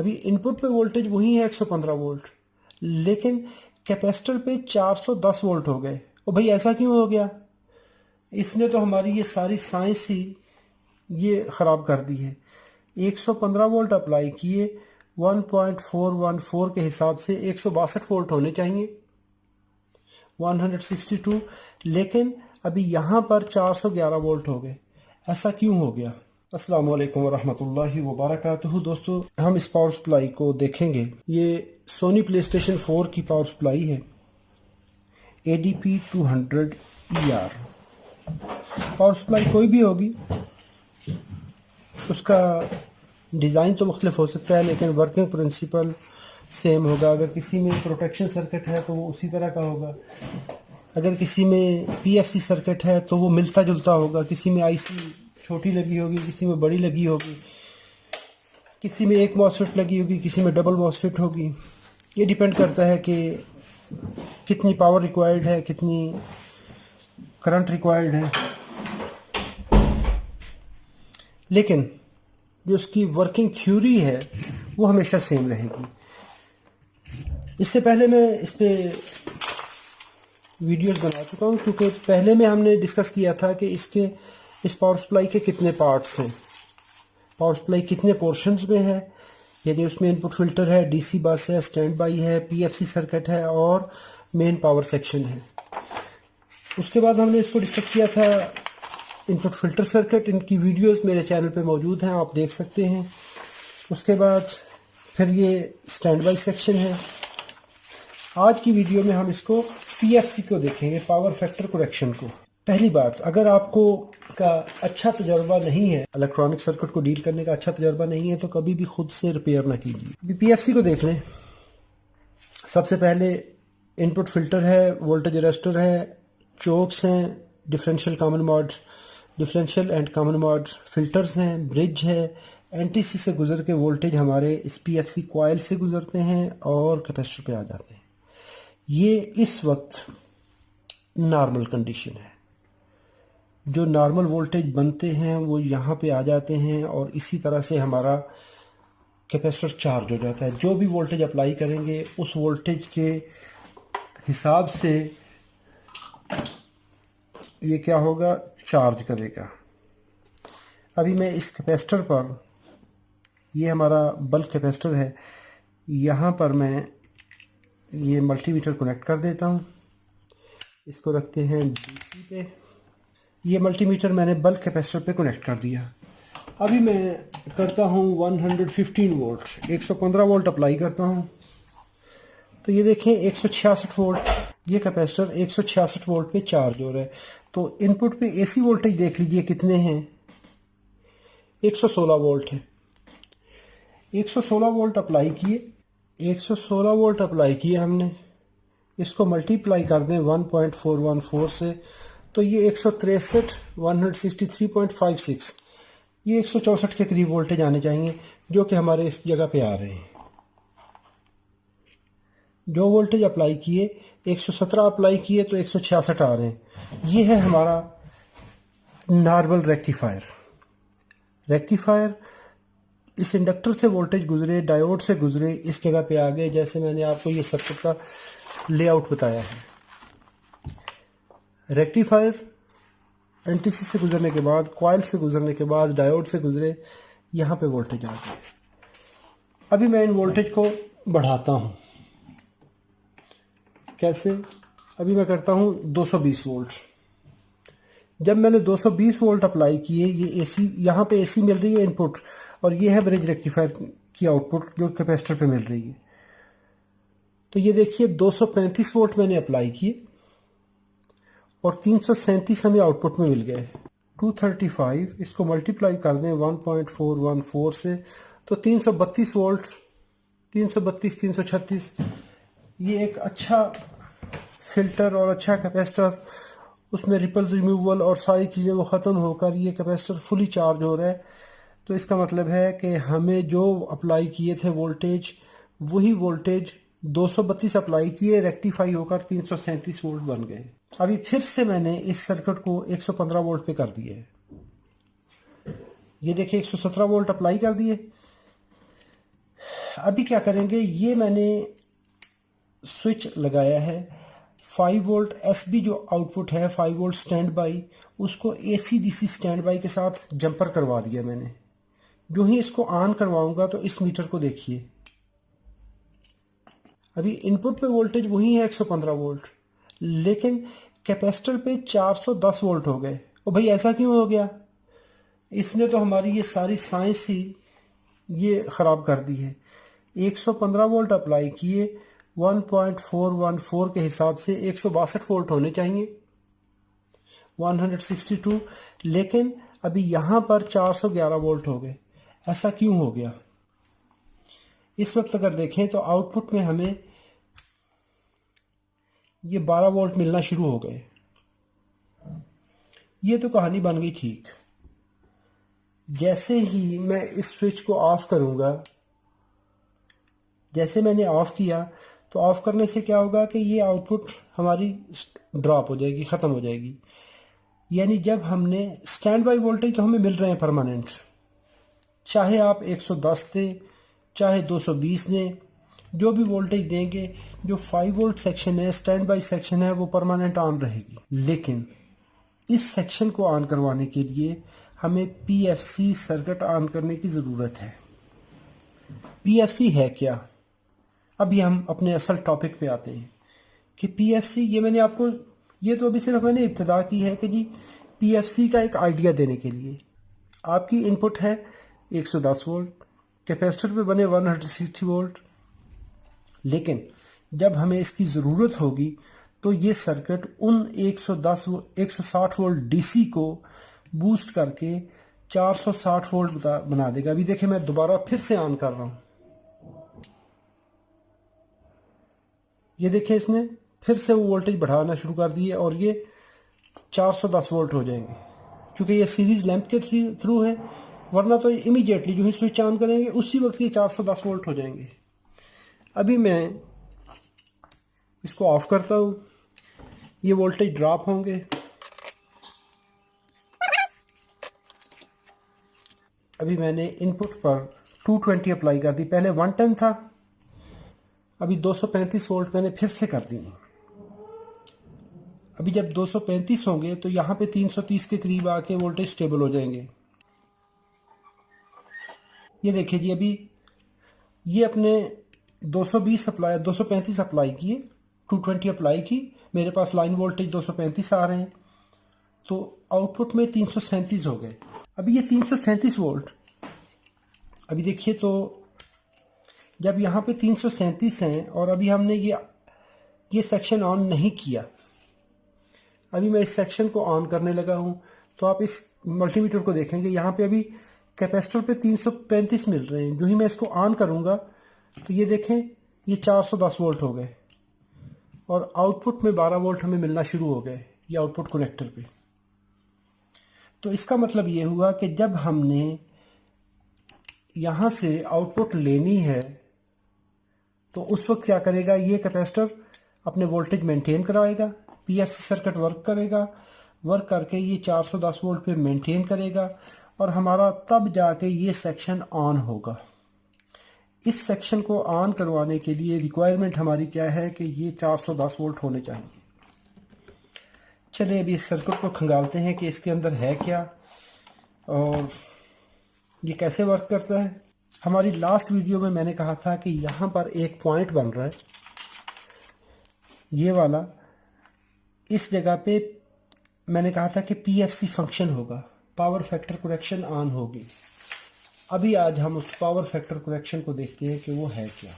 अभी इनपुट पे वोल्टेज वही है 115 वोल्ट, लेकिन कैपेसिटर पे 410 वोल्ट हो गए। और भाई ऐसा क्यों हो गया? इसने तो हमारी ये सारी साइंस ही ये ख़राब कर दी है। 115 वोल्ट अप्लाई किए, 1.414 के हिसाब से 162 वोल्ट होने चाहिए, 162, लेकिन अभी यहाँ पर 411 वोल्ट हो गए। ऐसा क्यों हो गया? अस्सलाम वालेकुम वरहमतुल्लाहि वबरकातुहू। दोस्तों, हम इस पावर सप्लाई को देखेंगे। ये सोनी प्ले स्टेशन 4 की पावर सप्लाई है, ADP 200ER। पावर सप्लाई कोई भी होगी, उसका डिज़ाइन तो मुख्तलिफ हो सकता है, लेकिन वर्किंग प्रिंसिपल सेम होगा। अगर किसी में प्रोटेक्शन सर्किट है तो वो उसी तरह का होगा, अगर किसी में PFC सर्किट है तो वो मिलता जुलता होगा। किसी में IC छोटी लगी होगी, किसी में बड़ी लगी होगी, किसी में एक मॉसफेट लगी होगी, किसी में डबल मॉसफेट होगी। ये डिपेंड करता है कि कितनी पावर रिक्वायर्ड है, कितनी करंट रिक्वायर्ड है, लेकिन जो उसकी वर्किंग थ्योरी है वो हमेशा सेम रहेगी। इससे पहले मैं इस पर वीडियोस बना चुका हूँ, क्योंकि पहले में हमने डिस्कस किया था कि इस पावर सप्लाई के कितने पार्ट्स हैं, पावर सप्लाई कितने पोर्शंस में है। यानी उसमें इनपुट फिल्टर है, DC बस है, स्टैंड बाई है, PFC सर्किट है और मेन पावर सेक्शन है। उसके बाद हमने इसको डिस्कस किया था इनपुट फिल्टर सर्किट। इनकी वीडियोस मेरे चैनल पे मौजूद हैं, आप देख सकते हैं। उसके बाद फिर ये स्टैंड बाई सेक्शन है। आज की वीडियो में हम इसको PFC को देखेंगे, पावर फैक्टर करेक्शन को। पहली बात, अगर आपको का अच्छा तजर्बा नहीं है, इलेक्ट्रॉनिक सर्किट को डील करने का अच्छा तजर्बा नहीं है, तो कभी भी खुद से रिपेयर ना कीजिए। अभी PFC को देख लें। सबसे पहले इनपुट फिल्टर है, वोल्टेज अरेस्टर है, चोक्स हैं, differential common modes, differential and common modes, filters हैं, ब्रिज है। NTC से गुजर के वोल्टेज हमारे इस PFC कॉइल से गुजरते हैं और कैपेसिटर पे आ जाते हैं। ये इस वक्त नॉर्मल कंडीशन है। जो नॉर्मल वोल्टेज बनते हैं वो यहाँ पे आ जाते हैं और इसी तरह से हमारा कैपेसिटर चार्ज हो जाता है। जो भी वोल्टेज अप्लाई करेंगे उस वोल्टेज के हिसाब से ये क्या होगा, चार्ज करेगा। अभी मैं इस कैपेसिटर पर, ये हमारा बल्क कैपेसिटर है, यहाँ पर मैं ये मल्टीमीटर कनेक्ट कर देता हूँ। इसको रखते हैं DC पे। ये मल्टीमीटर मैंने बल्क कैपेसिटर पे कनेक्ट कर दिया। अभी मैं करता हूँ 115 वोल्ट, 115 वोल्ट अप्लाई करता हूँ। तो ये देखें 166 वोल्ट, ये कैपेसिटर 166 वोल्ट पे चार्ज हो रहा है। तो इनपुट पे AC वोल्टेज देख लीजिए कितने हैं, 116 वोल्ट है। 116 वोल्ट अप्लाई किए, 116 वोल्ट अप्लाई किए हमने। इसको मल्टीप्लाई कर दें 1.414 से, तो ये 163, 163.56, ये 164 के करीब वोल्टेज आने चाहिए, जो कि हमारे इस जगह पे आ रहे हैं। जो वोल्टेज अप्लाई किए, 117 अप्लाई किए तो 166 आ रहे हैं। ये है हमारा नॉर्मल रेक्टिफायर। रेक्टिफायर इस इंडक्टर से वोल्टेज गुजरे, डायोड से गुजरे, इस जगह पे आ गए। जैसे मैंने आपको ये सर्किट का लेआउट बताया है। रेक्टिफायर NTC से गुजरने के बाद, कॉइल से गुजरने के बाद, डायोड से गुजरे, यहाँ पे वोल्टेज आ गए। अभी मैं इन वोल्टेज को बढ़ाता हूँ। कैसे? अभी मैं करता हूँ 220 वोल्ट। जब मैंने 220 वोल्ट अप्लाई किए, ये AC, यहाँ पे AC मिल रही है इनपुट, और ये है ब्रिज रेक्टिफायर की आउटपुट जो कैपेसिटर पे मिल रही है। तो ये देखिए 235 वोल्ट मैंने अप्लाई किए और 337 हमें आउटपुट में मिल गए। 235, इसको मल्टीप्लाई कर दें 1.414 से, तो 332 वोल्ट, 332, 336। ये एक अच्छा फिल्टर और अच्छा कैपेसिटर, उसमें रिपल्स रिमूवल और सारी चीज़ें वो ख़त्म होकर ये कैपेसिटर फुली चार्ज हो रहा है। तो इसका मतलब है कि हमें जो अप्लाई किए थे वोल्टेज, वही वोल्टेज 232 अप्लाई किए, रेक्टिफाई होकर 337 वोल्ट बन गए। अभी फिर से मैंने इस सर्किट को 115 वोल्ट पे कर दिए। ये देखिए 117 वोल्ट अप्लाई कर दिए। अभी क्या करेंगे, ये मैंने स्विच लगाया है 5 वोल्ट एसबी जो आउटपुट है 5 वोल्ट स्टैंड बाई, उसको एसी डीसी स्टैंड बाई के साथ जंपर करवा दिया मैंने। जो ही इसको ऑन करवाऊंगा तो इस मीटर को देखिए, अभी इनपुट पे वोल्टेज वही है 115 वोल्ट, लेकिन कैपेसिटर पे 410 वोल्ट हो गए। और भाई ऐसा क्यों हो गया? इसने तो हमारी ये सारी साइंस ही ये ख़राब कर दी है। 115 वोल्ट अप्लाई किए, 1.414 के हिसाब से 162 वोल्ट होने चाहिए, 162, लेकिन अभी यहाँ पर 411 वोल्ट हो गए। ऐसा क्यों हो गया? इस वक्त अगर देखें तो आउटपुट में हमें ये 12 वोल्ट मिलना शुरू हो गए। ये तो कहानी बन गई ठीक। जैसे ही मैं इस स्विच को ऑफ करूंगा, जैसे मैंने ऑफ किया तो ऑफ करने से क्या होगा कि ये आउटपुट हमारी ड्रॉप हो जाएगी, ख़त्म हो जाएगी। यानी जब हमने स्टैंड बाई वोल्टेज तो हमें मिल रहे हैं परमानेंट, चाहे आप 110 दें चाहे 220 दें, जो भी वोल्टेज देंगे, जो 5 वोल्ट सेक्शन है स्टैंड बाई सेक्शन है वो परमानेंट ऑन रहेगी। लेकिन इस सेक्शन को ऑन करवाने के लिए हमें पीएफसी सर्किट ऑन करने की ज़रूरत है। पीएफसी है क्या? अभी हम अपने असल टॉपिक पे आते हैं कि पीएफसी, ये मैंने आपको, ये तो अभी सिर्फ मैंने इब्तिदा की है कि जी पीएफसी का एक आइडिया देने के लिए। आपकी इनपुट है 110 वोल्ट, कैपेसिटर पे बने 160 वोल्ट, लेकिन जब हमें इसकी ज़रूरत होगी तो ये सर्किट उन 160 वोल्ट डीसी को बूस्ट करके 460 वोल्ट बना देगा। अभी देखिए मैं दोबारा फिर से ऑन कर रहा हूँ, ये देखिए इसने फिर से वो वोल्टेज बढ़ाना शुरू कर दिए और ये 410 वोल्ट हो जाएंगे, क्योंकि ये सीरीज लैंप के थ्रू है, वरना तो इमीडिएटली जो ही स्विच ऑन करेंगे उसी वक्त ये 410 वोल्ट हो जाएंगे। अभी मैं इसको ऑफ करता हूँ, ये वोल्टेज ड्रॉप होंगे। अभी मैंने इनपुट पर 220 अप्लाई कर दी, पहले 110 था, अभी 235 वोल्ट मैंने फिर से कर दी। अभी जब 235 होंगे तो यहाँ पे 330 के करीब आके वोल्टेज स्टेबल हो जाएंगे। ये देखिए जी, अभी ये अपने 220 अप्लाई 235 अप्लाई किए, 220 अप्लाई की, मेरे पास लाइन वोल्टेज 235 आ रहे हैं, तो आउटपुट में 337 हो गए। अभी ये 337 वोल्ट, अभी देखिए तो जब यहाँ पे 337 हैं और अभी हमने ये सेक्शन ऑन नहीं किया, अभी मैं इस सेक्शन को ऑन करने लगा हूँ, तो आप इस मल्टीमीटर को देखेंगे यहाँ पे अभी कैपेसिटर पे 335 मिल रहे हैं। जो ही मैं इसको ऑन करूँगा तो ये देखें ये 410 वोल्ट हो गए और आउटपुट में 12 वोल्ट हमें मिलना शुरू हो गए, ये आउटपुट कनेक्टर पे। तो इसका मतलब ये हुआ कि जब हमने यहाँ से आउटपुट लेनी है तो उस वक्त क्या करेगा, ये कैपेसिटर अपने वोल्टेज मेंटेन कराएगा, पीएफसी सर्किट वर्क करेगा, वर्क करके ये 410 वोल्ट पे मेंटेन करेगा और हमारा तब जाके ये सेक्शन ऑन होगा। इस सेक्शन को ऑन करवाने के लिए रिक्वायरमेंट हमारी क्या है कि ये 410 वोल्ट होने चाहिए। चलिए अभी इस सर्किट को खंगालते हैं कि इसके अंदर है क्या और ये कैसे वर्क करता है। हमारी लास्ट वीडियो में मैंने कहा था कि यहाँ पर एक पॉइंट बन रहा है, ये वाला, इस जगह पे मैंने कहा था कि पीएफसी फंक्शन होगा, पावर फैक्टर करेक्शन ऑन होगी। अभी आज हम उस पावर फैक्टर करेक्शन को देखते हैं कि वो है क्या।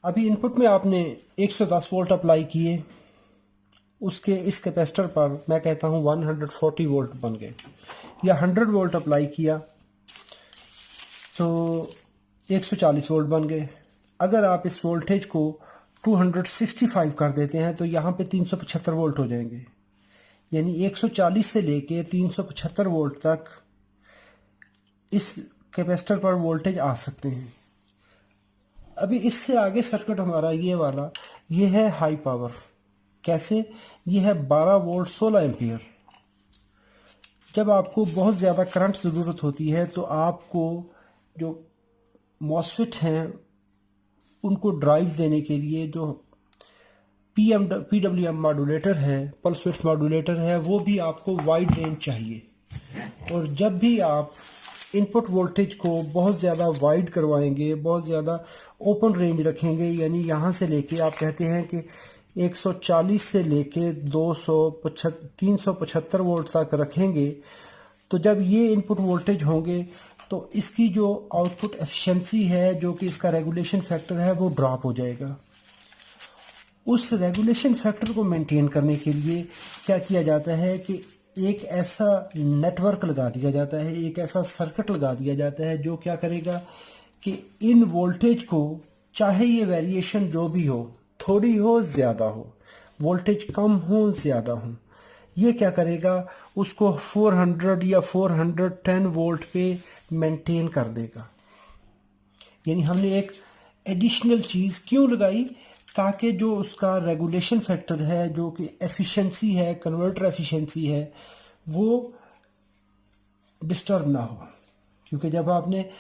अभी इनपुट में आपने 110 वोल्ट अप्लाई किए, उसके इस कैपेसिटर पर मैं कहता हूँ 140 वोल्ट बन गए, या 100 वोल्ट अप्लाई किया तो 140 वोल्ट बन गए। अगर आप इस वोल्टेज को 265 कर देते हैं तो यहाँ पे 375 वोल्ट हो जाएंगे, यानी 140 से लेके 375 वोल्ट तक इस कैपेसिटर पर वोल्टेज आ सकते हैं। अभी इससे आगे सर्किट हमारा ये वाला, ये है हाई पावर। कैसे? ये है 12 वोल्ट 16 एम्पियर। जब आपको बहुत ज़्यादा करंट ज़रूरत होती है तो आपको जो मॉसफेट हैं उनको ड्राइव देने के लिए जो PWM मॉड्यूलेटर है, पल्स विड्थ मॉड्यूलेटर है, वो भी आपको वाइड रेंज चाहिए। और जब भी आप इनपुट वोल्टेज को बहुत ज़्यादा वाइड करवाएंगे, बहुत ज़्यादा ओपन रेंज रखेंगे, यानी यहाँ से लेके आप कहते हैं कि 140 से लेके 375 वोल्ट तक रखेंगे, तो जब ये इनपुट वोल्टेज होंगे तो इसकी जो आउटपुट एफिशिएंसी है, जो कि इसका रेगुलेशन फैक्टर है, वो ड्रॉप हो जाएगा। उस रेगुलेशन फैक्टर को मेंटेन करने के लिए क्या किया जाता है कि एक ऐसा नेटवर्क लगा दिया जाता है, एक ऐसा सर्किट लगा दिया जाता है जो क्या करेगा कि इन वोल्टेज को, चाहे ये वेरिएशन जो भी हो, थोड़ी हो ज़्यादा हो, वोल्टेज कम हो ज़्यादा हो, ये क्या करेगा, उसको 400 या 410 वोल्ट पे मेंटेन कर देगा। यानी हमने एक एडिशनल चीज़ क्यों लगाई, ताकि जो उसका रेगुलेशन फैक्टर है, जो कि एफिशिएंसी है, कन्वर्टर एफिशिएंसी है, वो डिस्टर्ब ना हो। क्योंकि जब आपने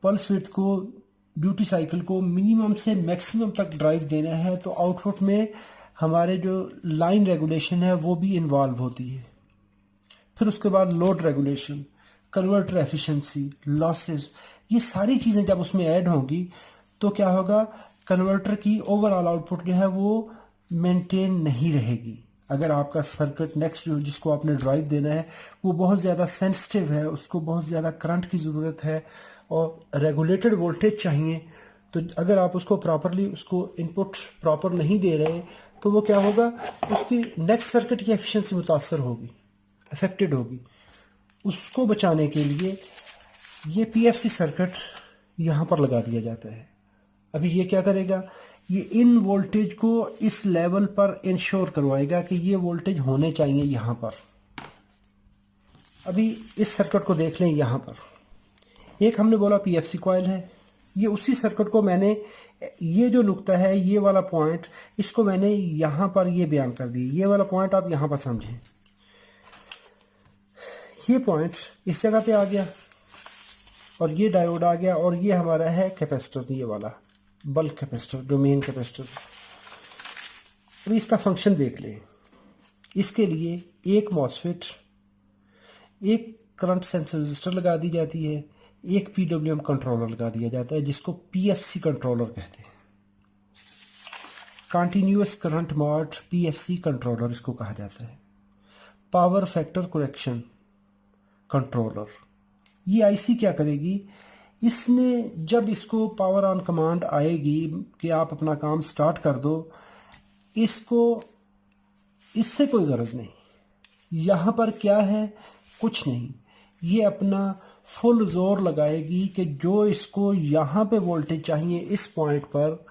पल्स विड्थ को, ड्यूटी साइकिल को मिनिमम से मैक्सिमम तक ड्राइव देना है, तो आउटपुट में हमारे जो लाइन रेगुलेशन है वो भी इन्वॉल्व होती है। फिर उसके बाद load regulation, converter efficiency, losses, ये सारी चीज़ें जब उसमें ऐड होंगी तो क्या होगा, कन्वर्टर की ओवरऑल आउटपुट जो है वो मेंटेन नहीं रहेगी। अगर आपका सर्किट नेक्स्ट जो जिसको आपने ड्राइव देना है वो बहुत ज़्यादा सेंसिटिव है, उसको बहुत ज़्यादा करंट की ज़रूरत है और रेगुलेटेड वोल्टेज चाहिए, तो अगर आप उसको प्रॉपरली, उसको इनपुट प्रॉपर नहीं दे रहे, तो वो क्या होगा, उसकी नेक्स्ट सर्किट की एफिशिएंसी मुतासर होगी, अफेक्टेड होगी। उसको बचाने के लिए ये PFC सर्किट यहाँ पर लगा दिया जाता है। अभी ये क्या करेगा, ये इन वोल्टेज को इस लेवल पर इंश्योर करवाएगा कि ये वोल्टेज होने चाहिए यहाँ पर। अभी इस सर्किट को देख लें, यहाँ पर एक हमने बोला PFC कॉइल है, ये उसी सर्किट को मैंने, ये जो नुक्ता है, ये वाला पॉइंट, इसको मैंने यहाँ पर ये बयान कर दी। ये वाला पॉइंट आप यहाँ पर समझें, ये पॉइंट इस जगह पे आ गया और ये डायोड आ गया और ये हमारा है कैपेसिटर, ये वाला बल्क कैपेसिटर, जो मेन कैपेसिटर। अभी इसका फंक्शन देख लें। इसके लिए एक मॉसफेट, एक करंट सेंसर रजिस्टर लगा दी जाती है, एक PWM कंट्रोलर लगा दिया जाता है जिसको PFC कंट्रोलर कहते हैं, continuous current mod PFC controller इसको कहा जाता है। पावर फैक्टर करेक्शन कंट्रोलर, ये IC क्या करेगी, इसने जब इसको पावर ऑन कमांड आएगी कि आप अपना काम स्टार्ट कर दो, इसको, इससे कोई गरज नहीं, यहाँ पर क्या है, कुछ नहीं, ये अपना फुल जोर लगाएगी कि जो इसको यहाँ पे वोल्टेज चाहिए इस पॉइंट पर।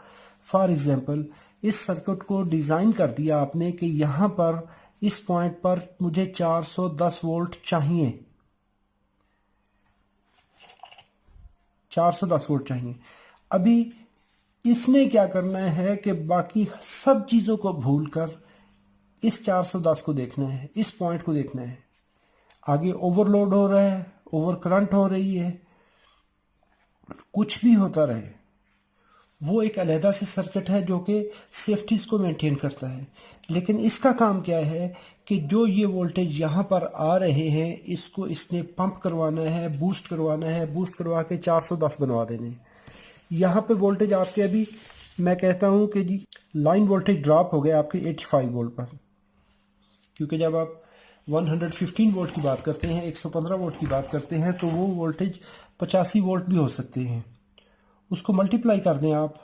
फॉर एग्जांपल इस सर्किट को डिज़ाइन कर दिया आपने कि यहाँ पर इस पॉइंट पर मुझे 410 वोल्ट चाहिए, 410 वोल्ट चाहिए। अभी इसने क्या करना है कि बाकी सब चीज़ों को भूलकर इस 410 को देखना है, इस पॉइंट को देखना है। आगे ओवरलोड हो रहा है, ओवर करंट हो रही है, कुछ भी होता रहे, वो एक अलहदा से सर्किट है जो कि सेफ्टीज को मेंटेन करता है। लेकिन इसका काम क्या है कि जो ये वोल्टेज यहाँ पर आ रहे हैं, इसको इसने पंप करवाना है, बूस्ट करवाना है, बूस्ट करवा के 410 बनवा देने। यहाँ पे वोल्टेज आपके, अभी मैं कहता हूँ कि जी लाइन वोल्टेज ड्रॉप हो गया आपके 85 वोल्ट पर, क्योंकि जब आप 115 वोल्ट की बात करते हैं, 115 वोल्ट की बात करते हैं, तो वो वोल्टेज 85 वोल्ट भी हो सकते हैं। उसको मल्टीप्लाई कर दें आप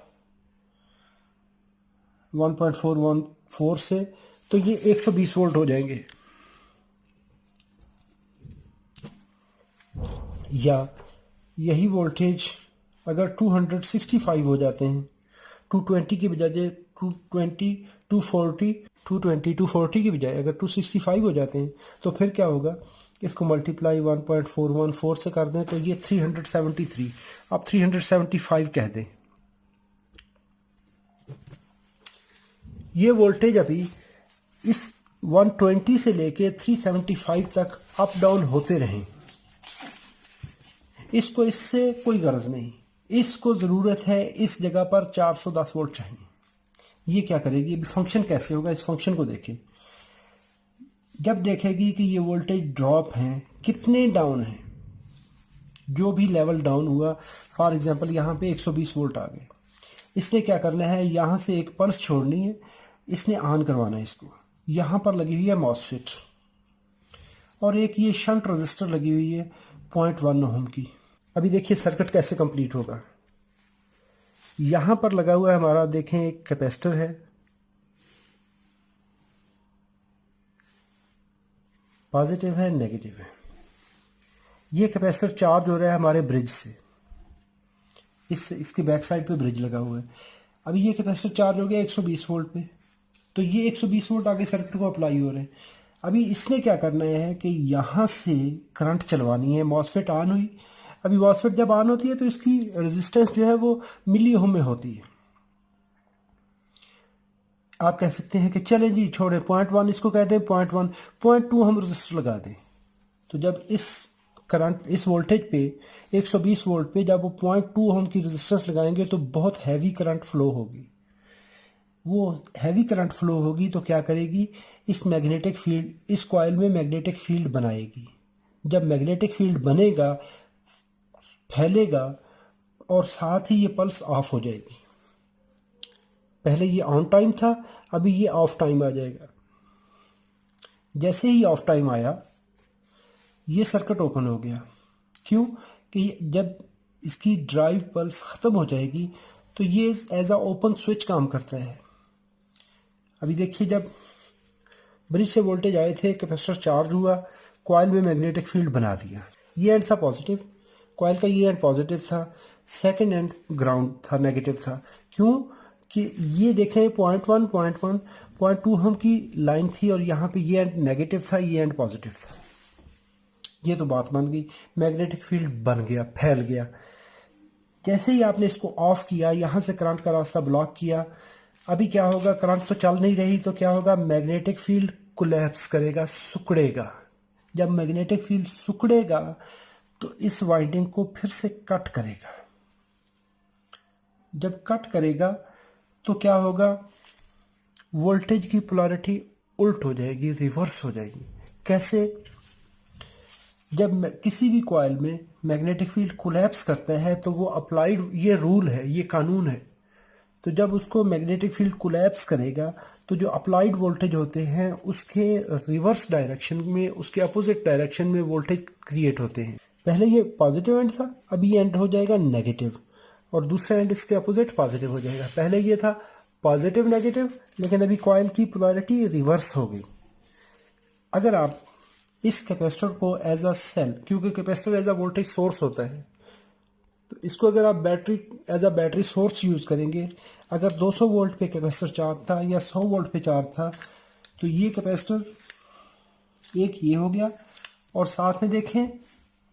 1.414 से, तो ये 120 वोल्ट हो जाएंगे। या यही वोल्टेज अगर 265 हो जाते हैं, 220 की बजाय 220, 240, 220, 240 की बजाय अगर 265 हो जाते हैं, तो फिर क्या होगा, इसको मल्टीप्लाई 1.414 से कर दें तो ये 373, आप 375 कह दें। ये वोल्टेज अभी इस 120 से लेके 375 तक अप डाउन होते रहें, इसको इससे कोई गरज नहीं। इसको ज़रूरत है इस जगह पर 410 वोल्ट चाहिए। ये क्या करेगी, अभी फंक्शन कैसे होगा, इस फंक्शन को देखें। जब देखेगी कि ये वोल्टेज ड्रॉप हैं, कितने डाउन हैं, जो भी लेवल डाउन हुआ, फॉर एग्जांपल यहाँ पे 120 वोल्ट आ गए, इसने क्या करना है, यहाँ से एक पल्स छोड़नी है, इसने ऑन करवाना है इसको। यहाँ पर लगी हुई है मॉसफेट और एक ये शंट रजिस्टर लगी हुई है 0.1 ओम की। अभी देखिए सर्किट कैसे कंप्लीट होगा। यहाँ पर लगा हुआ है हमारा, देखें एक कैपेसिटर है, पॉजिटिव है नेगेटिव है। ये कैपेसिटर चार्ज हो रहा है हमारे ब्रिज से, इसके बैक साइड पे ब्रिज लगा हुआ है। अभी ये कैपेसिटर चार्ज हो गया 120 वोल्ट पे, तो ये 120 वोल्ट आगे सर्किट को अप्लाई हो रहे हैं। अभी इसने क्या करना है कि यहाँ से करंट चलवानी है। मॉसफेट ऑन हुई, अभी मॉसफेट जब ऑन होती है तो इसकी रेजिस्टेंस जो है वो मिली ओम में होती है। आप कह सकते हैं कि चलें जी छोड़ें 0.1 इसको कहते हैं 0.1, 0.2 हम रजिस्टर लगा दें। तो जब इस करंट इस वोल्टेज पे 120 वोल्ट पे जब वो 0.2 ओम की रेजिस्टेंस लगाएंगे तो बहुत हैवी करंट फ्लो होगी। वो हैवी करंट फ्लो होगी तो क्या करेगी, इस मैग्नेटिक फील्ड, इस कॉइल में मैग्नेटिक फील्ड बनाएगी। जब मैग्नेटिक फील्ड बनेगा, फैलेगा और साथ ही ये पल्स ऑफ हो जाएगी। पहले ये ऑन टाइम था, अभी ये ऑफ टाइम आ जाएगा। जैसे ही ऑफ टाइम आया ये सर्किट ओपन हो गया। क्यों कि जब इसकी ड्राइव पल्स ख़त्म हो जाएगी तो ये एज आ ओपन स्विच काम करता है। अभी देखिए जब ब्रिज से वोल्टेज आए थे, कैपेसिटर चार्ज हुआ, कॉइल में मैग्नेटिक फील्ड बना दिया। ये एंड था पॉजिटिव, कॉइल का ये एंड पॉजिटिव था, सेकंड एंड ग्राउंड था, नेगेटिव था। क्यों कि ये देखें 0.1, 0.1, 0.2 हम की लाइन थी और यहाँ पे ये एंड नेगेटिव था, ये एंड पॉजिटिव था। ये तो बात बन गई, मैग्नेटिक फील्ड बन गया, फैल गया। जैसे ही आपने इसको ऑफ किया, यहाँ से करंट का रास्ता ब्लॉक किया, अभी क्या होगा, करंट तो चल नहीं रही तो क्या होगा, मैग्नेटिक फील्ड कोलैप्स करेगा, सिकुड़ेगा। जब मैग्नेटिक फील्ड सिकुड़ेगा तो इस वाइंडिंग को फिर से कट करेगा। जब कट करेगा तो क्या होगा, वोल्टेज की पोलैरिटी उल्ट हो जाएगी, रिवर्स हो जाएगी। कैसे, जब किसी भी कॉइल में मैग्नेटिक फील्ड कोलैप्स करता है तो वो अप्लाइड, ये रूल है, ये कानून है। तो जब उसको मैग्नेटिक फील्ड कोलैप्स करेगा तो जो अप्लाइड वोल्टेज होते हैं उसके रिवर्स डायरेक्शन में, उसके अपोजिट डायरेक्शन में वोल्टेज क्रिएट होते हैं। पहले ये पॉजिटिव एंड था, अभी ये एंड हो जाएगा नेगेटिव और दूसरा एंड इसके अपोजिट पॉजिटिव हो जाएगा। पहले ये था पॉजिटिव नेगेटिव, लेकिन अभी कॉइल की पोलैरिटी रिवर्स हो गई। अगर आप इस कैपेसिटर को एज अ सेल, क्योंकि capacitor as a voltage source होता है, तो इसको अगर आप battery as a battery source use करेंगे, अगर 200 वोल्ट पे कैपेसिटर चार्ज था या 100 वोल्ट पे चार्ज था, तो ये कैपेसिटर एक ये हो गया और साथ में देखें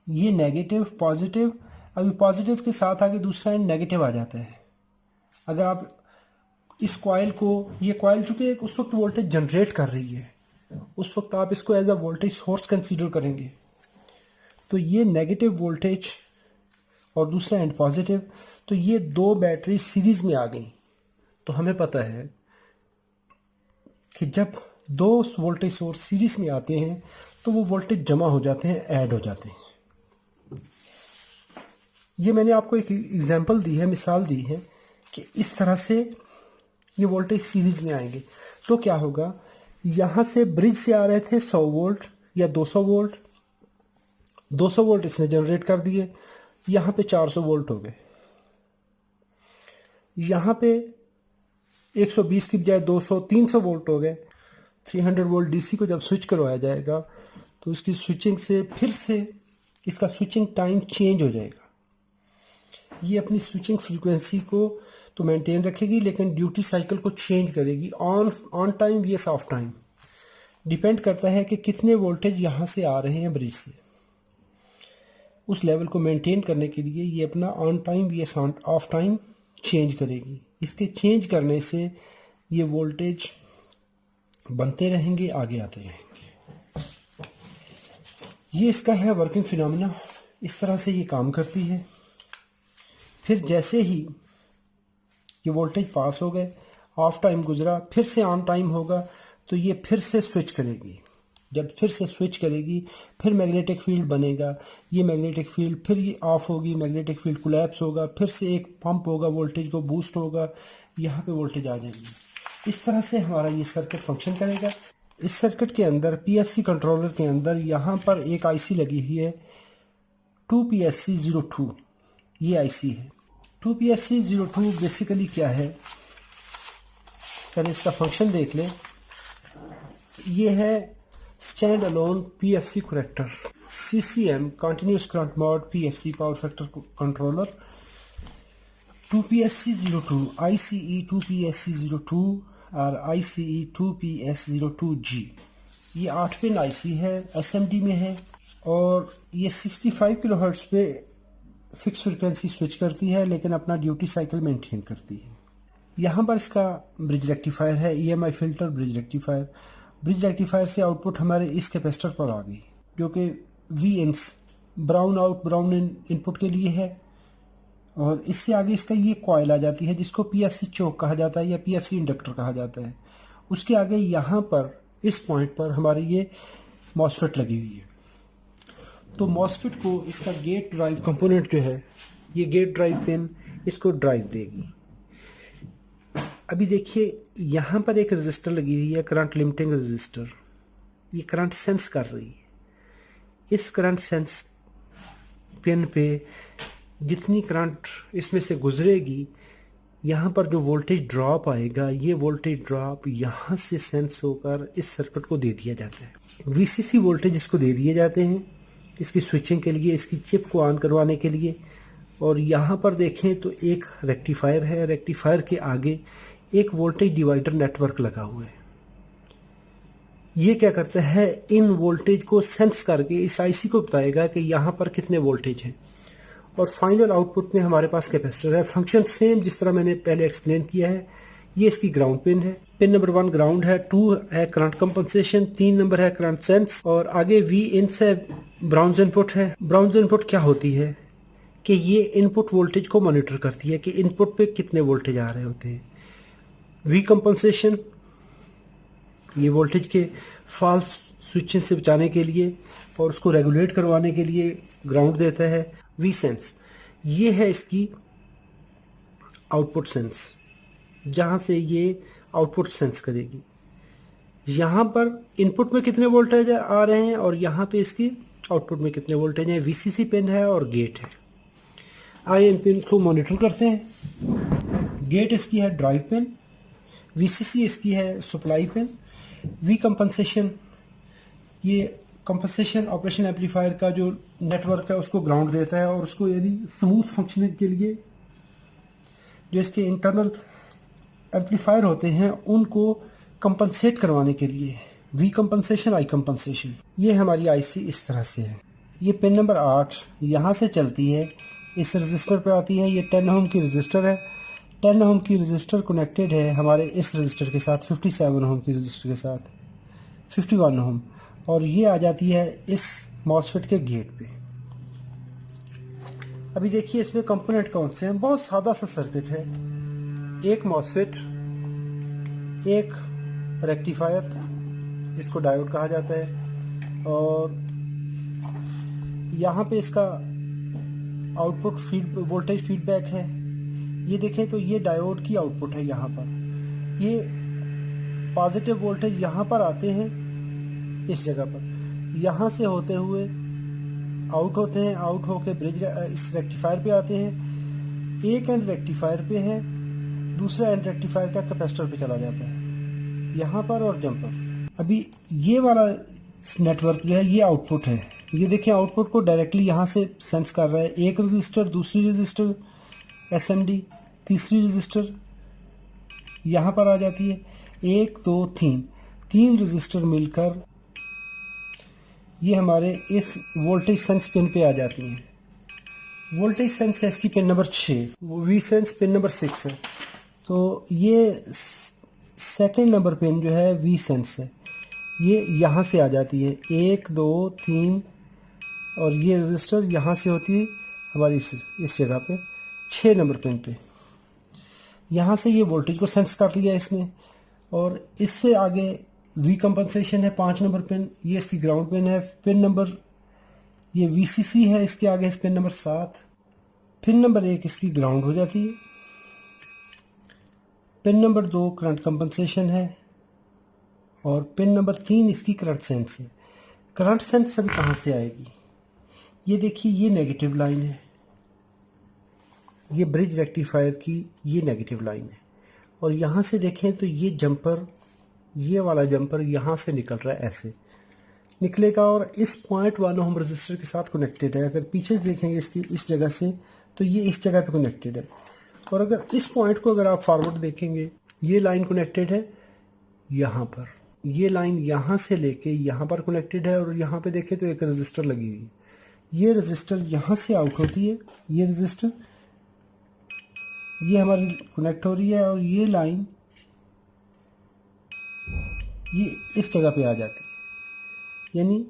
ये नेगेटिव पॉजिटिव, अभी पॉजिटिव के साथ आगे दूसरा एंड नेगेटिव आ जाता है। अगर आप इस कॉइल को, ये कॉइल चूँकि उस वक्त वोल्टेज जनरेट कर रही है, उस वक्त आप इसको as a voltage source consider करेंगे, तो ये नेगेटिव वोल्टेज और दूसरा एंड पॉजिटिव, तो ये दो बैटरी सीरीज में आ गई। तो हमें पता है कि जब दो वोल्टेज सोर्स सीरीज में आते हैं तो वो वोल्टेज जमा हो जाते हैं, ऐड हो जाते हैं। ये मैंने आपको एक एग्जांपल दी है, मिसाल दी है कि इस तरह से ये वोल्टेज सीरीज में आएंगे। तो क्या होगा, यहाँ से ब्रिज से आ रहे थे 100 वोल्ट या 200 वोल्ट, 200 वोल्ट इसने जनरेट कर दिए, यहाँ पे 400 वोल्ट हो गए। यहाँ पे 120 की बजाय 200, 300 वोल्ट हो गए। 300 वोल्ट डीसी को जब स्विच करवाया जाएगा तो इसकी स्विचिंग से फिर से इसका स्विचिंग टाइम चेंज हो जाएगा। ये अपनी स्विचिंग फ्रीक्वेंसी को तो मेंटेन रखेगी लेकिन ड्यूटी साइकिल को चेंज करेगी, ऑन टाइम या ऑफ टाइम। डिपेंड करता है कि कितने वोल्टेज यहाँ से आ रहे हैं ब्रिज से। उस लेवल को मेंटेन करने के लिए ये अपना ऑन टाइम या ऑफ टाइम चेंज करेगी। इसके चेंज करने से ये वोल्टेज बनते रहेंगे, आगे आते रहेंगे। ये इसका है वर्किंग फिनोमेना, इस तरह से ये काम करती है। फिर जैसे ही ये वोल्टेज पास हो गए, ऑफ टाइम गुजरा, फिर से ऑन टाइम होगा तो ये फिर से स्विच करेगी। जब फिर से स्विच करेगी फिर मैग्नेटिक फील्ड बनेगा, ये मैग्नेटिक फील्ड फिर ये ऑफ होगी, मैग्नेटिक फील्ड कोलैप्स होगा, फिर से एक पंप होगा, वोल्टेज को बूस्ट होगा, यहाँ पे वोल्टेज आ जाएगी। इस तरह से हमारा ये सर्किट फंक्शन करेगा। इस सर्किट के अंदर पीएफसी कंट्रोलर के अंदर यहाँ पर एक आईसी लगी हुई है 2PSC02, ये आईसी है। 2PSC02 बेसिकली क्या है, पहले इसका फंक्शन देख लें। ये है stand alone PFC character, CCM continuous current mode PFC power factor controller 2PSC02, ICE 2PSC02 और ICE 2PS02G। ये 8 पिन आईसी है, SMD में है और ये 65 किलोहर्ट्ज़ पे फिक्स फ्रिक्वेंसी स्विच करती है, लेकिन अपना ड्यूटी साइकिल मेंटेन करती है। यहाँ पर इसका ब्रिज रेक्टिफायर है, EMI filter bridge rectifier. Bridge rectifier से आउटपुट हमारे इस कैपेसिटर पर आ गई, जो कि VINs brown out brown input के लिए है। और इससे आगे इसका ये कॉइल आ जाती है, जिसको PFC चोक कहा जाता है या PFC इंडक्टर कहा जाता है। उसके आगे यहाँ पर इस पॉइंट पर हमारी ये मॉसफेट लगी हुई है। तो मॉसफेट को इसका गेट ड्राइव कंपोनेंट जो है, ये गेट ड्राइव पिन इसको ड्राइव देगी। अभी देखिए यहाँ पर एक रजिस्टर लगी हुई है, करंट लिमिटिंग रजिस्टर। ये करंट सेंस कर रही है। इस करंट सेंस पिन पे जितनी करंट इसमें से गुजरेगी, यहाँ पर जो वोल्टेज ड्रॉप आएगा, ये वोल्टेज ड्रॉप यहाँ से सेंस होकर इस सर्किट को दे दिया जाता है। VCC वोल्टेज इसको दे दिए जाते हैं इसकी स्विचिंग के लिए, इसकी चिप को ऑन करवाने के लिए। और यहाँ पर देखें तो एक रेक्टिफायर है, रेक्टिफायर के आगे एक वोल्टेज डिवाइडर नेटवर्क लगा हुआ है। ये क्या करता है, इन वोल्टेज को सेंस करके इस आईसी को बताएगा कि यहाँ पर कितने वोल्टेज हैं। और फाइनल आउटपुट में हमारे पास कैपेसिटर है। फंक्शन सेम जिस तरह मैंने पहले एक्सप्लेन किया है। ये इसकी ग्राउंड पिन है। पिन नंबर 1 ग्राउंड है, 2 है करंट कंपनसेशन, 3 नंबर है करंट सेंस और आगे VIN से ब्राउन्स इनपुट है। ब्राउन्स इनपुट क्या होती है कि ये इनपुट वोल्टेज को मॉनिटर करती है कि इनपुट पे कितने वोल्टेज आ रहे होते हैं। V कंपनसेशन ये वोल्टेज के फॉल्स स्विचिंग से बचाने के लिए और उसको रेगुलेट करवाने के लिए ग्राउंड देता है। V सेंस ये है इसकी आउटपुट सेंस, जहाँ से ये आउटपुट सेंस करेगी। यहाँ पर इनपुट में कितने वोल्टेज आ रहे हैं और यहाँ पे इसकी आउटपुट में कितने वोल्टेज हैं। VCC पिन है और गेट है। आइए इन पिन को मॉनिटर करते हैं। गेट इसकी है ड्राइव पिन, VCC इसकी है सप्लाई पिन। V कंपनसेशन ये कंपनसेशन ऑपरेशन एम्पलीफायर का जो नेटवर्क है उसको ग्राउंड देता है और उसको यानी स्मूथ फंक्शनिंग के लिए जो इसके इंटरनल एम्पलीफायर होते हैं उनको कंपनसेट करवाने के लिए V कंपनसेशन I कंपनसेशन। ये हमारी IC इस तरह से है। ये पिन नंबर 8 यहाँ से चलती है, इस रजिस्टर पे आती है। ये 10 ओम की रजिस्टर है। 10 ओम की रजिस्टर कनेक्टेड है हमारे इस रजिस्टर के साथ, 57 ओम की रजिस्टर के साथ, 51 ओम। और ये आ जाती है इस मॉसफेट के गेट पे। अभी देखिए इसमें कंपोनेंट कौन से हैं। बहुत सादा सा सर्किट है। एक मॉसफेट, एक रेक्टिफायर जिसको डायोड कहा जाता है और यहाँ पे इसका आउटपुट वोल्टेज फीडबैक है। ये देखें तो ये डायोड की आउटपुट है। यहाँ पर ये पॉजिटिव वोल्टेज यहाँ पर आते हैं इस जगह पर, यहाँ से होते हुए आउट होते हैं, आउट होके ब्रिज इस रेक्टिफायर पे आते हैं। एक एंड रेक्टिफायर पे है, दूसरा एंड रेक्टिफायर का कैपेसिटर पे चला जाता है, यहाँ पर और जंपर। अभी ये वाला नेटवर्क जो है ये आउटपुट है। ये देखिए आउटपुट को डायरेक्टली यहाँ से सेंस कर रहा है। एक रजिस्टर, दूसरी रजिस्टर SMD, तीसरी रजिस्टर यहाँ पर आ जाती है। 1 2 3 रजिस्टर मिलकर ये हमारे इस वोल्टेज सेंस पिन पे आ जाती हैं। वोल्टेज सेंस है इसकी pin number 6, V sense pin number 6 है। तो ये सेकंड नंबर पिन जो है V सेंस है, ये यहाँ से आ जाती है। 1 2 3 और ये रजिस्टर यहाँ से होती है हमारी इस जगह पे 6 नंबर पिन पे। यहाँ से ये वोल्टेज को सेंस कर लिया इसने, और इससे आगे वी कंपनसेशन है 5 नंबर पिन, ये इसकी ग्राउंड पिन है। पिन नंबर ये VCC है, इसके आगे है पिन नंबर 7। पिन नंबर 1 इसकी ग्राउंड हो जाती है। पिन नंबर 2 करंट कंपनसेशन है, और पिन नंबर 3 इसकी करंट सेंस है। करंट सेंस अभी कहाँ से आएगी, ये देखिए, ये नेगेटिव लाइन है, ये ब्रिज रेक्टिफायर की ये नेगेटिव लाइन है। और यहाँ से देखें तो ये जंपर, ये वाला जंपर यहाँ से निकल रहा है, ऐसे निकलेगा और इस 0.1 ओम रजिस्टर के साथ कनेक्टेड है। अगर पीछे से देखेंगे इसकी इस जगह से, तो ये इस जगह पे कनेक्टेड है। और अगर इस पॉइंट को अगर आप फॉरवर्ड देखेंगे, ये लाइन कनेक्टेड है यहाँ पर, ये लाइन यहाँ से लेके यहाँ पर कनेक्टेड है। और यहाँ पे देखें तो एक रजिस्टर लगी हुई है, ये रजिस्टर यहाँ से आउट होती है, ये रजिस्टर ये हमारी कनेक्ट हो रही है, और ये लाइन ये इस जगह पे आ जाती है, यानी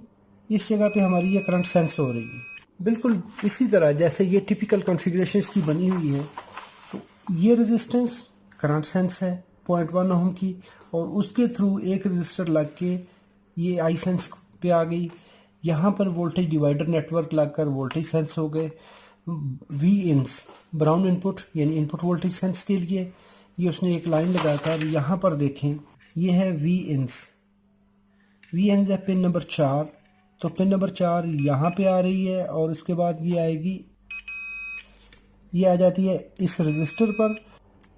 इस जगह पे हमारी ये करंट सेंस हो रही है। बिल्कुल इसी तरह जैसे ये टिपिकल कॉन्फ़िगरेशन की बनी हुई है, तो ये रेजिस्टेंस करंट सेंस है 0.1 ओम की, और उसके थ्रू एक रजिस्टर लग के ये आई सेंस पे आ गई। यहाँ पर वोल्टेज डिवाइडर नेटवर्क लगकर वोल्टेज सेंस हो गए। वी इंस ब्राउन इनपुट यानी इनपुट वोल्टेज सेंस के लिए ये उसने एक लाइन लगाया था। और यहाँ पर देखें ये है वी इंस है पिन नंबर 4, तो पिन नंबर 4 यहाँ पे आ रही है, और इसके बाद ये आएगी, ये आ जाती है इस रजिस्टर पर,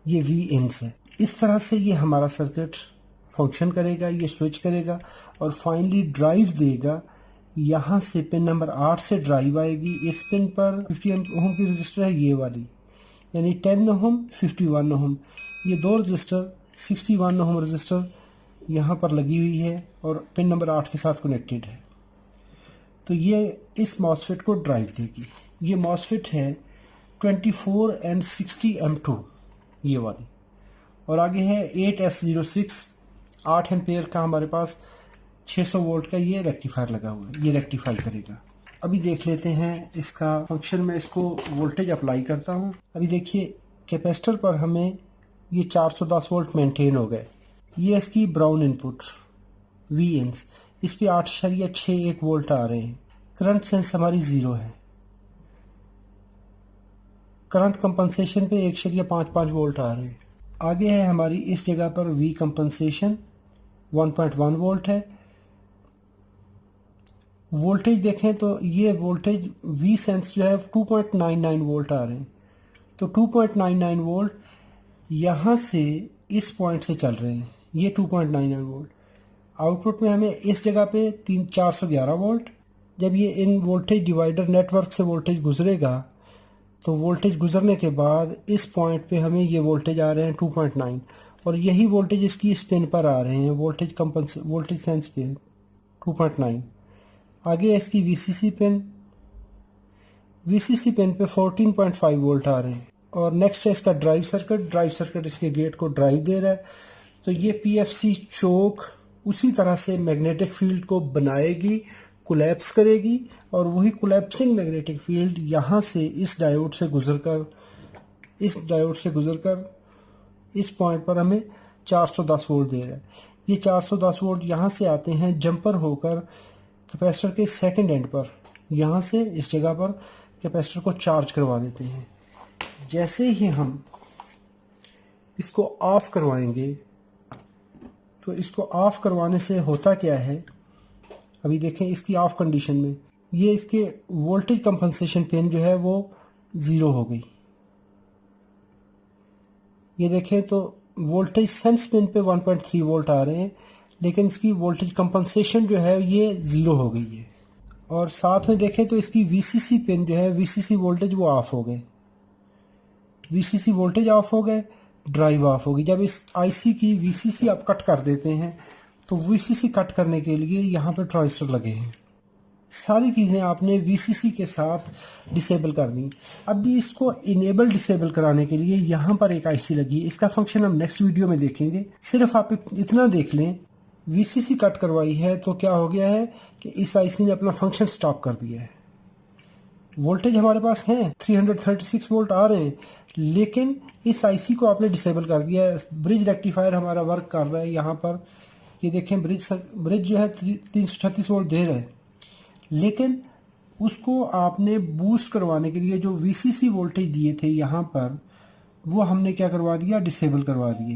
ये वी इंस है। इस तरह से ये हमारा सर्किट फंक्शन करेगा, ये स्विच करेगा और फाइनली ड्राइव देगा। यहाँ से पिन नंबर 8 से ड्राइव आएगी, इस पिन पर 50 ओम की रजिस्टर है ये वाली, यानी 10 ओम 51 ओम, ये दो रजिस्टर 61 ओम रजिस्टर यहाँ पर लगी हुई है और पिन नंबर 8 के साथ कनेक्टेड है। तो ये इस मॉसफेट को ड्राइव देगी। ये मॉसफेट है 24 and 60 M2 ये वाली, और आगे है 8S06 8 एम्पेयर का हमारे पास 600 वोल्ट का ये रेक्टिफायर लगा हुआ है, ये रेक्टिफाई करेगा। अभी देख लेते हैं इसका फंक्शन। मैं इसको वोल्टेज अप्लाई करता हूँ। अभी देखिए कैपेसिटर पर हमें ये 410 वोल्ट मेंटेन हो गए। ये इसकी ब्राउन इनपुट वी इंस, इस पे 8.61 वोल्ट आ रहे हैं। करंट सेंस हमारी 0 है। करंट कंपनसेशन पे 1.55 वोल्ट आ रहे हैं। आगे है हमारी इस जगह पर वी कंपनसेशन 1.1 वोल्ट है। वोल्टेज देखें तो ये वोल्टेज वी सेंस जो है 2.99 वोल्ट आ रहे हैं। तो 2.99 वोल्ट यहाँ से इस पॉइंट से चल रहे हैं, ये 2.99 वोल्ट। आउटपुट में हमें इस जगह पे 411 वोल्ट। जब ये इन वोल्टेज डिवाइडर नेटवर्क से वोल्टेज गुजरेगा, तो वोल्टेज गुजरने के बाद इस पॉइंट पे हमें ये वोल्टेज आ रहे हैं 2.9, और यही वोल्टेज इसकी इस पिन पर आ रहे हैं वोल्टेज सेंस पे 2.9। आगे है इसकी VCC पिन पे 14.5 वोल्ट आ रहे हैं। और नेक्स्ट है इसका ड्राइव सर्किट इसके गेट को ड्राइव दे रहा है। तो ये PFC चोक उसी तरह से मैग्नेटिक फील्ड को बनाएगी, कोलैप्स करेगी, और वही कोलैप्सिंग मैग्नेटिक फील्ड यहाँ से इस डायोड से गुजरकर इस पॉइंट पर हमें 410 वोल्ट दे रहा है। ये 410 वोल्ट यहाँ से आते हैं जंपर होकर कैपेसिटर के सेकंड एंड पर, यहाँ से इस जगह पर कैपेसिटर को चार्ज करवा देते हैं। जैसे ही हम इसको ऑफ करवाएंगे, तो इसको ऑफ करवाने से होता क्या है, अभी देखें इसकी ऑफ कंडीशन में ये इसके वोल्टेज कंपनसेशन पिन जो है वो 0 हो गई। ये देखें तो वोल्टेज सेंस पिन पे 1.3 वोल्ट आ रहे हैं, लेकिन इसकी वोल्टेज कंपनसेशन जो है ये 0 हो गई है। और साथ में देखें तो इसकी VCC पिन जो है, VCC वोल्टेज वो ऑफ हो गए, VCC वोल्टेज ऑफ हो गए, ड्राइव ऑफ होगी। जब इस IC की VCC आप कट कर देते हैं, तो VCC कट करने के लिए यहाँ पे ट्रांजिस्टर लगे हैं। सारी चीज़ें आपने VCC के साथ डिसेबल करनी। अभी इसको इनेबल डिसेबल कराने के लिए यहाँ पर एक IC लगी है, इसका फंक्शन हम नेक्स्ट वीडियो में देखेंगे। सिर्फ आप इतना देख लें, VCC कट करवाई है तो क्या हो गया है कि इस IC ने अपना फंक्शन स्टॉप कर दिया है। वोल्टेज हमारे पास हैं 336 वोल्ट आ रहे हैं, लेकिन इस आईसी को आपने डिसेबल कर दिया है। ब्रिज रेक्टिफायर हमारा वर्क कर रहा है यहाँ पर, ये देखें ब्रिज जो है 336 वोल्ट दे रहा है, लेकिन उसको आपने बूस्ट करवाने के लिए जो वीसीसी वोल्टेज दिए थे यहाँ पर, वो हमने क्या करवा दिया, डिसेबल करवा दिए।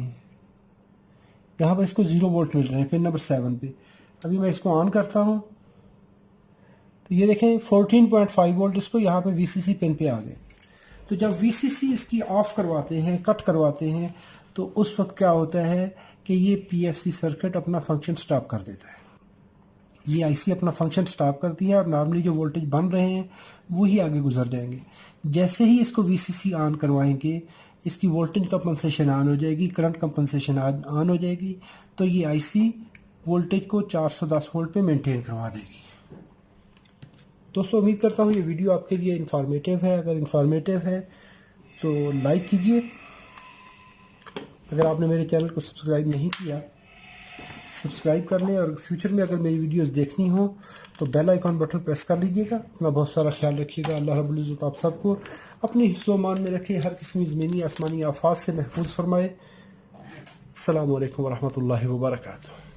यहाँ पर इसको 0 वोल्ट मिल रहे हैं पिन नंबर 7 पे। अभी मैं इसको ऑन करता हूँ तो ये देखें 14.5 वोल्ट इसको यहाँ पे वीसीसी पिन पे आ गए। तो जब वीसीसी इसकी ऑफ करवाते हैं, कट करवाते हैं, तो उस वक्त क्या होता है कि ये पीएफसी सर्किट अपना फंक्शन स्टॉप कर देता है। ये आईसी अपना फंक्शन स्टॉप करती है और नॉर्मली जो वोल्टेज बन रहे हैं वही आगे गुजर जाएंगे। जैसे ही इसको वीसीसी ऑन करवाएंगे, इसकी वोल्टेज कंपनसेशन ऑन हो जाएगी, करंट कंपनसेशन ऑन हो जाएगी, तो ये आईसी वोल्टेज को 410 वोल्ट पे मेंटेन करवा देगी। दोस्तों उम्मीद करता हूँ ये वीडियो आपके लिए इंफॉर्मेटिव है। अगर इंफॉर्मेटिव है तो लाइक कीजिए। अगर आपने मेरे चैनल को सब्सक्राइब नहीं किया, सब्सक्राइब कर लें, और फ्यूचर में अगर मेरी वीडियोस देखनी हो तो बेल आइकॉन बटन प्रेस कर लीजिएगा। अपना बहुत सारा ख्याल रखिएगा। अल्लाह रब्बुल इज़्ज़त आप सबको अपने हिफ्ज़-ओ-मान में रखे, हर किस्म ज़मीनी आसमानी आफात से महफूज फरमाए। अस्सलामु अलैकुम व रहमतुल्लाहि व बरकातुहू।